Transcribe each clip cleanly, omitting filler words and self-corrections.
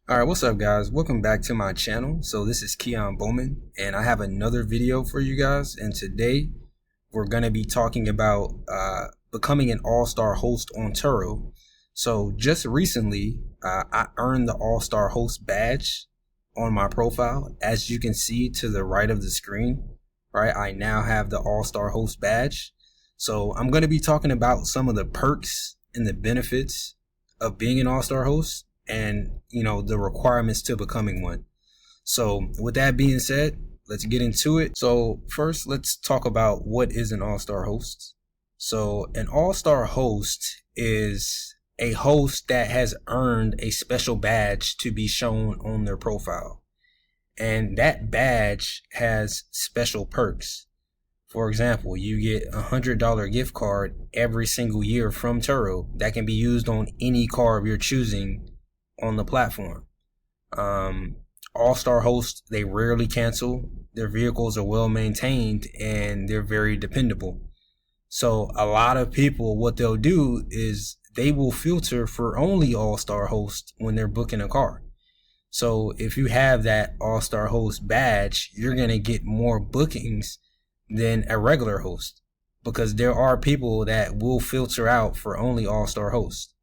All right, what's up, guys? Welcome back to my channel. So this is Keon Bowman, and I have another video for you guys. And today we're going to be talking about becoming an all-star host on Turo. So just recently, I earned the all-star host badge on my profile. As you can see to the right of the screen, right? I now have the all-star host badge. So I'm going to be talking about some of the perks and the benefits of being an all-star host, and the requirements to becoming one. So with that being said, let's get into it. So first, let's talk about what is an all-star host. So an all-star host is a host that has earned a special badge to be shown on their profile, and that badge has special perks. For example, you get $100 gift card every single year from Turo that can be used on any car of your choosing on the platform. All-star hosts, they rarely cancel. Their vehicles are well maintained and they're very dependable. So a lot of people, what they'll do is they will filter for only all-star hosts when they're booking a car. So if you have that all-star host badge, you're going to get more bookings than a regular host, because there are people that will filter out for only all-star hosts.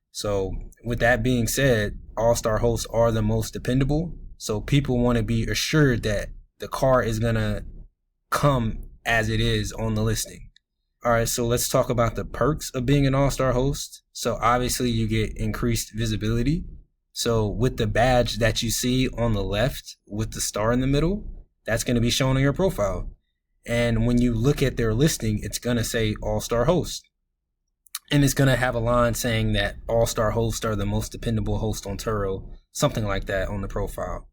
So with that being said, all-star hosts are the most dependable. So people want to be assured that the car is going to come as it is on the listing. All right, so let's talk about the perks of being an all-star host. So obviously you get increased visibility. So with the badge that you see on the left with the star in the middle, that's going to be shown on your profile. And when you look at their listing, it's going to say all-star host. And it's going to have a line saying that all-star hosts are the most dependable host on Turo, something like that on the profile,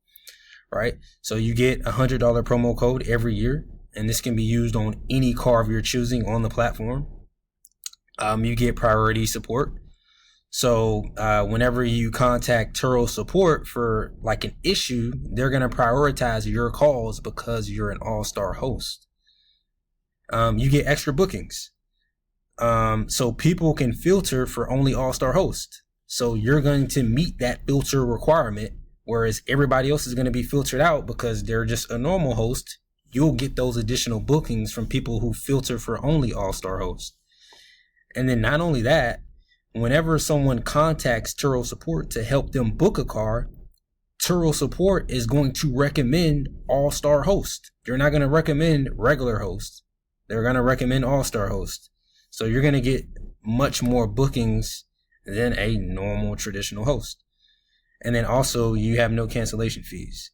right? So you get $100 promo code every year, and this can be used on any car of your choosing on the platform. You get priority support. So whenever you contact Turo support for like an issue, they're going to prioritize your calls because you're an all-star host. You get extra bookings. So people can filter for only all-star hosts. So you're going to meet that filter requirement, whereas everybody else is going to be filtered out because they're just a normal host. You'll get those additional bookings from people who filter for only all-star hosts. And then not only that, whenever someone contacts Turo support to help them book a car, Turo support is going to recommend all-star host. They're not going to recommend regular hosts. They're going to recommend all-star host. So you're going to get much more bookings than a normal traditional host. And then also you have no cancellation fees.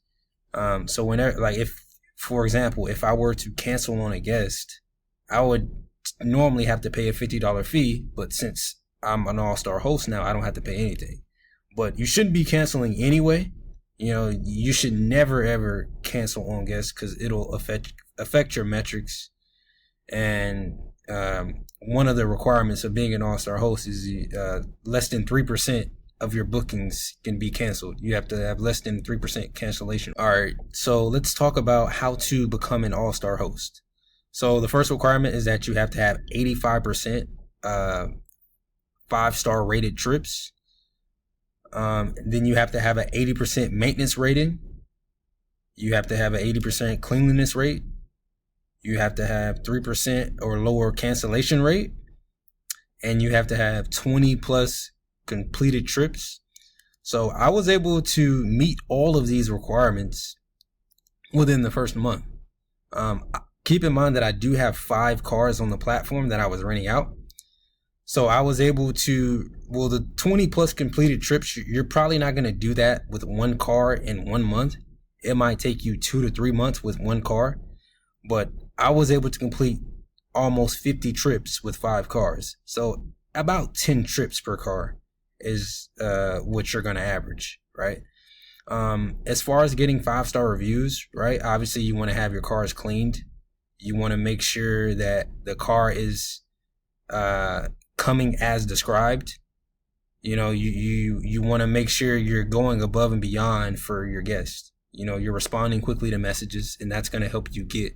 So whenever, like if, for example, if I were to cancel on a guest, I would normally have to pay a $50 fee. But since I'm an all-star host now, I don't have to pay anything. But you shouldn't be canceling anyway. You should never ever cancel on guests because it'll affect your metrics. And one of the requirements of being an all-star host is less than 3% of your bookings can be canceled. You have to have less than 3% cancellation. All right, so let's talk about how to become an all-star host. So the first requirement is that you have to have 85% 5-star rated trips. Then you have to have an 80% maintenance rating. You have to have an 80% cleanliness rate. You have to have 3% or lower cancellation rate, and you have to have 20 plus completed trips. So I was able to meet all of these requirements within the first month. Keep in mind that I do have 5 cars on the platform that I was renting out. So I was able to, the 20 plus completed trips, you're probably not going to do that with one car in 1 month. It might take you 2 to 3 months with one car. But I was able to complete almost 50 trips with 5 cars. So about 10 trips per car is what you're going to average, right? As far as getting 5-star reviews, right? Obviously, you want to have your cars cleaned. You want to make sure that the car is coming as described. You want to make sure you're going above and beyond for your guests. You're responding quickly to messages, and that's going to help you get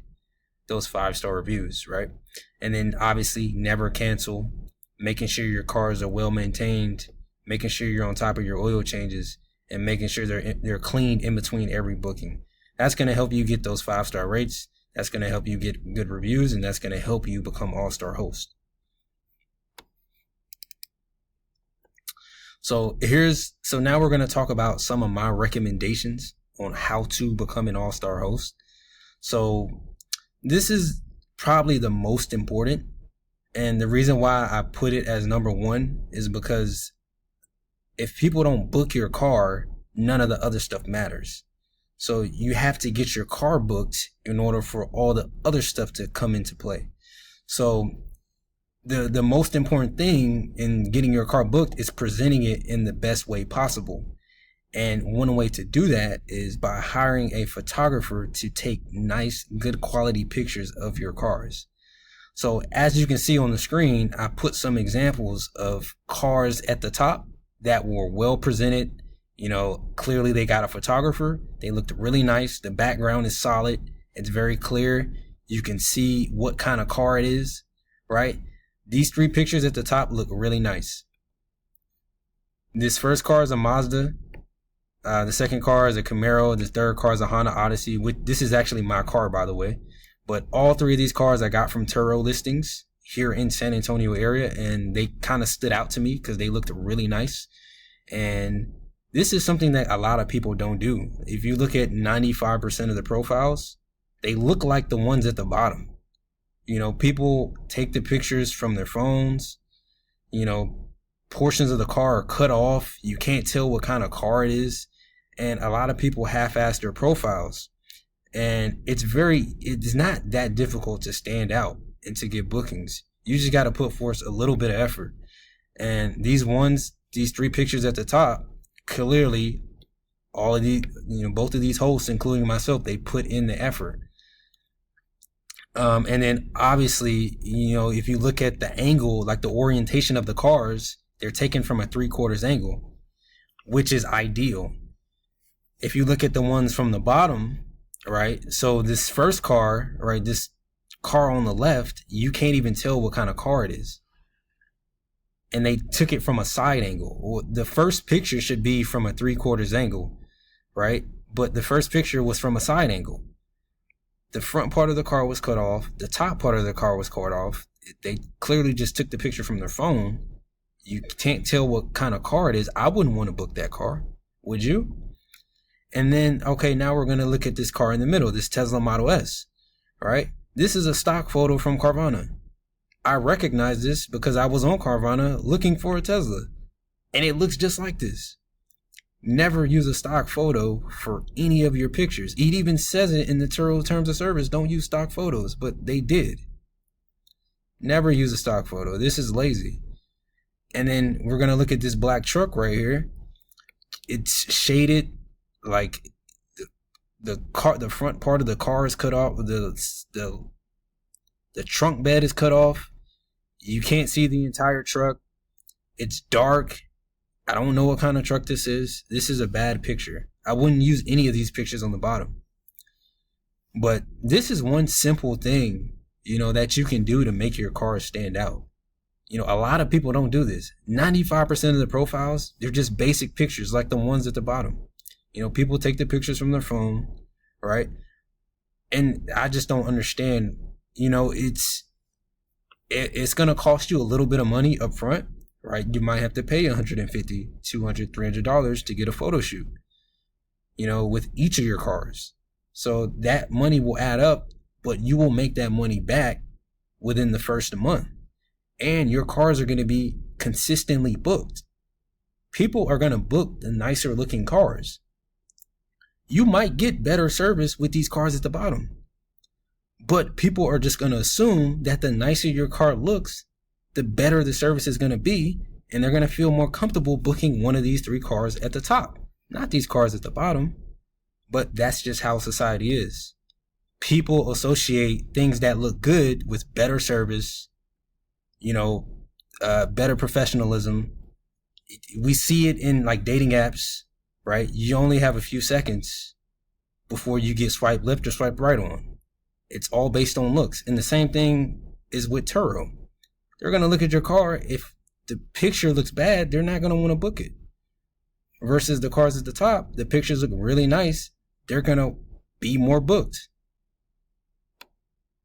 those 5-star reviews, right? And then obviously never cancel, making sure your cars are well maintained, making sure you're on top of your oil changes, and making sure they're cleaned in between every booking. That's going to help you get those 5-star rates. That's going to help you get good reviews, and that's going to help you become all-star host. So now we're going to talk about some of my recommendations on how to become an all-star host. So this is probably the most important. And the reason why I put it as number one is because if people don't book your car, none of the other stuff matters. So you have to get your car booked in order for all the other stuff to come into play. So the most important thing in getting your car booked is presenting it in the best way possible. And one way to do that is by hiring a photographer to take nice, good quality pictures of your cars. So as you can see on the screen, I put some examples of cars at the top that were well presented. You know, clearly they got a photographer. They looked really nice. The background is solid. It's very clear. You can see what kind of car it is, right? These 3 pictures at the top look really nice. This first car is a Mazda. The second car is a Camaro. The third car is a Honda Odyssey. This is actually my car, by the way. But all 3 of these cars I got from Turo listings here in San Antonio area, and they kind of stood out to me because they looked really nice. And this is something that a lot of people don't do. If you look at 95% of the profiles, they look like the ones at the bottom. You know, people take the pictures from their phones. You know, portions of the car are cut off. You can't tell what kind of car it is. And a lot of people half-ass their profiles. And it's not that difficult to stand out and to get bookings. You just got to put forth a little bit of effort. And these 3 pictures at the top, clearly all of these, both of these hosts, including myself, they put in the effort. And then obviously, if you look at the angle, like the orientation of the cars, they're taken from a 3/4 angle, which is ideal. If you look at the ones from the bottom, right? So this first car, right? This car on the left, you can't even tell what kind of car it is. And they took it from a side angle. Well, the first picture should be from a 3/4 angle, right? But the first picture was from a side angle. The front part of the car was cut off. The top part of the car was cut off. They clearly just took the picture from their phone. You can't tell what kind of car it is. I wouldn't want to book that car. Would you? And then, okay, now we're going to look at this car in the middle, this Tesla Model S, right? This is a stock photo from Carvana. I recognize this because I was on Carvana looking for a Tesla, and it looks just like this. Never use a stock photo for any of your pictures. It even says it in the Turo Terms of Service, don't use stock photos, but they did. Never use a stock photo. This is lazy. And then we're going to look at this black truck right here. It's shaded. Like the front part of the car is cut off. The trunk bed is cut off. You can't see the entire truck. It's dark. I don't know what kind of truck this is. This is a bad picture. I wouldn't use any of these pictures on the bottom. But this is one simple thing, that you can do to make your car stand out. A lot of people don't do this. 95% of the profiles, they're just basic pictures like the ones at the bottom. People take the pictures from their phone, right? And I just don't understand, it's going to cost you a little bit of money up front, right? You might have to pay $150, $200, $300 to get a photo shoot, with each of your cars. So that money will add up, but you will make that money back within the first month. And your cars are going to be consistently booked. People are going to book the nicer looking cars. You might get better service with these cars at the bottom, but people are just going to assume that the nicer your car looks, the better the service is going to be, and they're going to feel more comfortable booking one of these 3 cars at the top, not these cars at the bottom. But that's just how society is. People associate things that look good with better service, better professionalism. We see it in like dating apps. Right? You only have a few seconds before you get swipe left or swipe right on. It's all based on looks. And the same thing is with Turo. They're going to look at your car. If the picture looks bad, they're not going to want to book it. versus the cars at the top. The pictures look really nice. They're going to be more booked.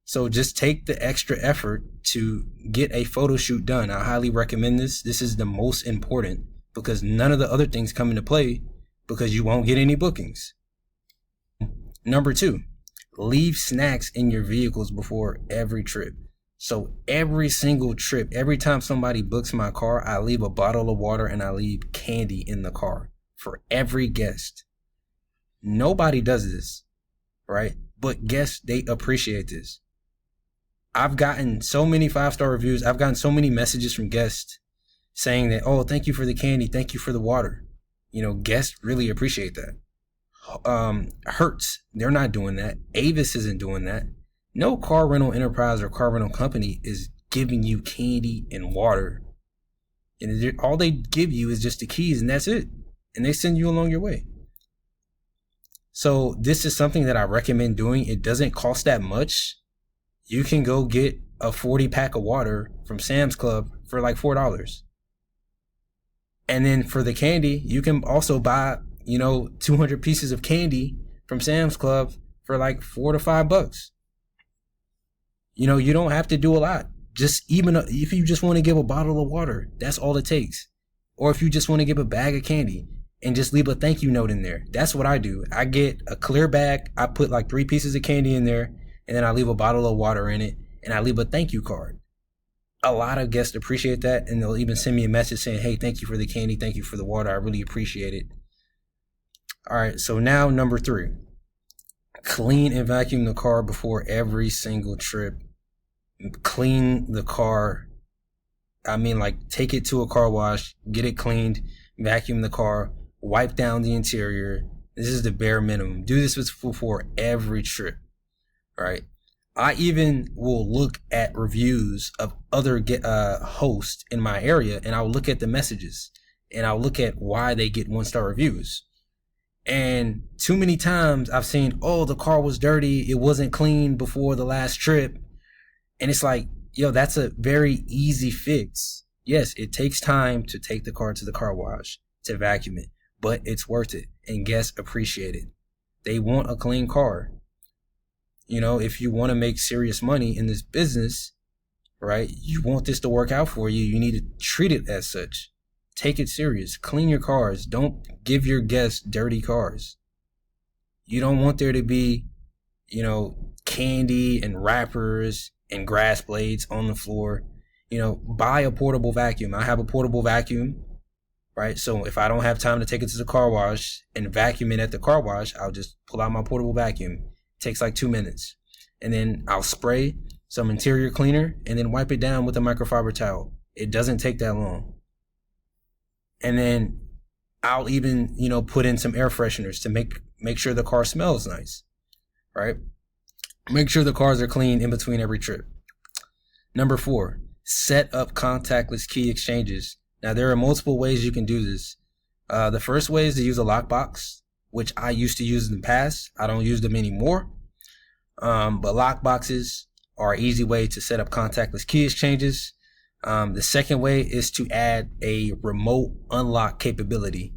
So just take the extra effort to get a photo shoot done. I highly recommend this. This is the most important because none of the other things come into play because you won't get any bookings. Number 2, leave snacks in your vehicles before every trip. So every single trip, every time somebody books my car, I leave a bottle of water and I leave candy in the car for every guest. Nobody does this, right? But guests, they appreciate this. I've gotten so many 5-star reviews. I've gotten so many messages from guests saying that, oh, thank you for the candy. Thank you for the water. You know, guests really appreciate that. Hertz, they're not doing that. Avis isn't doing that. No car rental enterprise or car rental company is giving you candy and water. And all they give you is just the keys and that's it. And they send you along your way. So this is something that I recommend doing. It doesn't cost that much. You can go get a 40 pack of water from Sam's Club for like $4. And then for the candy, you can also buy, 200 pieces of candy from Sam's Club for like $4 to $5. You don't have to do a lot. Just even if you just want to give a bottle of water, that's all it takes. Or if you just want to give a bag of candy and just leave a thank you note in there. That's what I do. I get a clear bag. I put like 3 pieces of candy in there. And then I leave a bottle of water in it, and I leave a thank you card. A lot of guests appreciate that, and they'll even send me a message saying, hey, thank you for the candy, thank you for the water, I really appreciate it. All right, so now number 3. Clean and vacuum the car before every single trip. Clean the car. Take it to a car wash, get it cleaned, vacuum the car, wipe down the interior. This is the bare minimum. Do this before every trip. Right. I even will look at reviews of other hosts in my area, and I'll look at the messages and I'll look at why they get 1-star reviews. And too many times I've seen, oh, the car was dirty. It wasn't clean before the last trip. And it's like, that's a very easy fix. Yes, it takes time to take the car to the car wash, to vacuum it, but it's worth it. And guests appreciate it. They want a clean car. If you want to make serious money in this business, right, you want this to work out for you, you need to treat it as such. Take it serious. Clean your cars. Don't give your guests dirty cars. You don't want there to be, candy and wrappers and grass blades on the floor. Buy a portable vacuum. I have a portable vacuum, right? So if I don't have time to take it to the car wash and vacuum it at the car wash, I'll just pull out my portable vacuum. Takes like 2 minutes, and then I'll spray some interior cleaner and then wipe it down with a microfiber towel. It doesn't take that long. And then I'll even put in some air fresheners to make sure the car smells nice, right? Make sure the cars are clean in between every trip. Number 4, set up contactless key exchanges. Now there are multiple ways you can do this. The first way is to use a lockbox, which I used to use in the past. I don't use them anymore. But lockboxes are an easy way to set up contactless key exchanges. The second way is to add a remote unlock capability.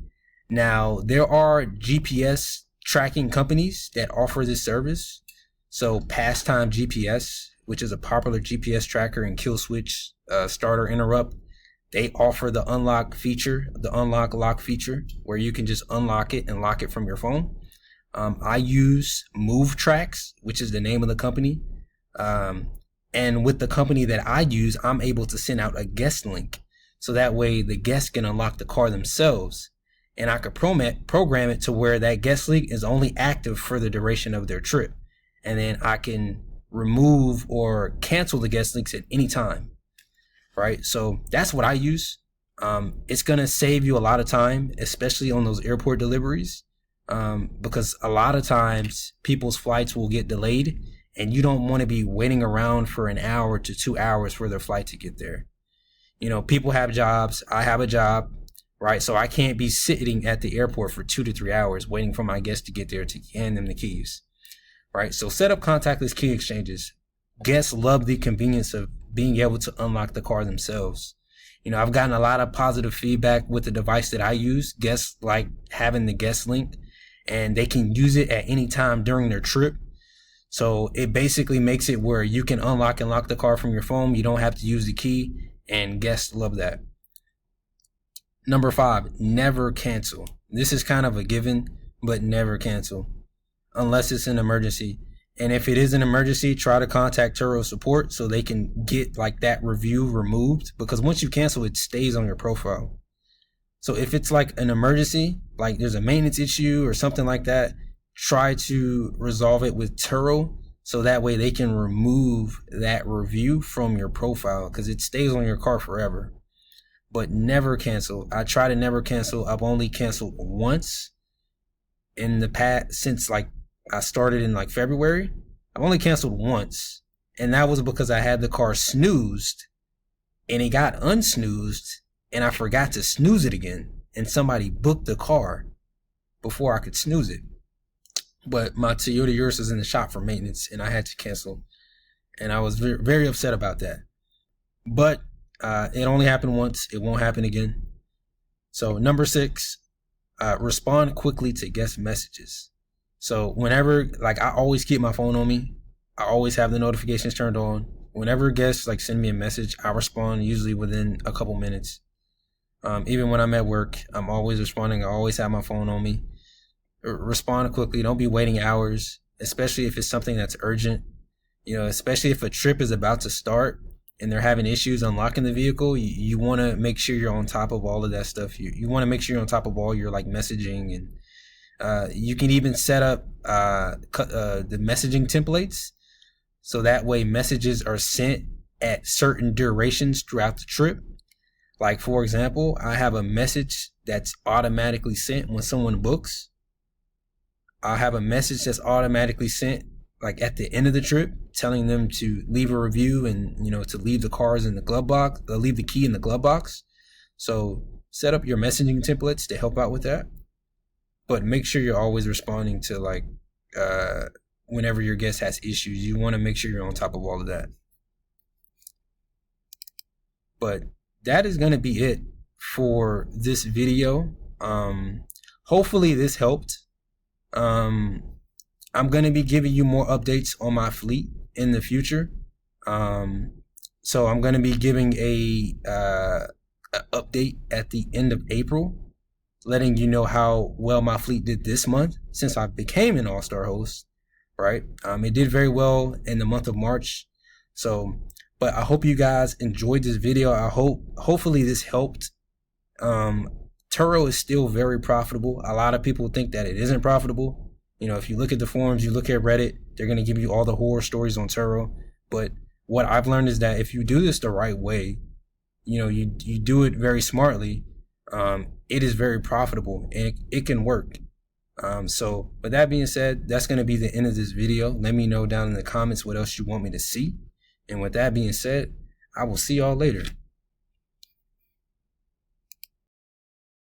Now, there are GPS tracking companies that offer this service. So Pastime GPS, which is a popular GPS tracker, and Kill Switch, Starter Interrupt, they offer the unlock feature, the unlock lock feature, where you can just unlock it and lock it from your phone. I use Move Tracks, which is the name of the company. And with the company that I use, I'm able to send out a guest link. So that way the guests can unlock the car themselves. And I could program it to where that guest link is only active for the duration of their trip. And then I can remove or cancel the guest links at any time. Right, so that's what I use. It's gonna save you a lot of time, especially on those airport deliveries, because a lot of times people's flights will get delayed, and you don't want to be waiting around for an hour to 2 hours for their flight to get there. People have jobs. I have a job, right? So I can't be sitting at the airport for 2 to 3 hours waiting for my guests to get there to hand them the keys, right? So set up contactless key exchanges. Guests love the convenience of being able to unlock the car themselves. I've gotten a lot of positive feedback with the device that I use. Guests like having the guest link, and they can use it at any time during their trip. So it basically makes it where you can unlock and lock the car from your phone. You don't have to use the key, and guests love that. Number 5, never cancel. This is kind of a given, but never cancel unless it's an emergency. And if it is an emergency, try to contact Turo support so they can get like that review removed, because once you cancel, it stays on your profile. So if it's like an emergency, like there's a maintenance issue or something like that, try to resolve it with Turo so that way they can remove that review from your profile, because it stays on your car forever. But never cancel. I try to never cancel. I've only canceled once in the past since like I started in like February. I've only canceled once, and that was because I had the car snoozed and it got unsnoozed and I forgot to snooze it again, and somebody booked the car before I could snooze it. But my Toyota Yaris was in the shop for maintenance and I had to cancel, and I was very, very upset about that. But it only happened once. It won't happen again. So number 6, respond quickly to guest messages. So whenever, like, I always keep my phone on me. I always have the notifications turned on. Whenever guests like send me a message, I respond usually within a couple minutes. Even when I'm at work, I'm always responding. I always have my phone on me. Respond quickly. Don't be waiting hours, especially if it's something that's urgent. Especially if a trip is about to start and they're having issues unlocking the vehicle, you want to make sure you're on top of all of that stuff. You want to make sure you're on top of all your like messaging, and you can even set up the messaging templates so that way messages are sent at certain durations throughout the trip. Like, for example, I have a message that's automatically sent when someone books. I have a message that's automatically sent like at the end of the trip, telling them to leave a review and, to leave the cars in the glove box, leave the key in the glove box. So set up your messaging templates to help out with that. But make sure you're always responding to like, whenever your guest has issues, you want to make sure you're on top of all of that. But that is going to be it for this video. Hopefully this helped. I'm going to be giving you more updates on my fleet in the future. So I'm going to be giving a update at the end of April, letting you know how well my fleet did this month since I became an all-star host, right? It did very well in the month of March. But I hope you guys enjoyed this video. Hopefully this helped. Turo is still very profitable. A lot of people think that it isn't profitable. If you look at the forums, you look at Reddit, they're going to give you all the horror stories on Turo. But what I've learned is that if you do this the right way, you do it very smartly, it is very profitable and it can work. So with that being said, that's going to be the end of this video. Let me know down in the comments what else you want me to see. And with that being said, I will see y'all later.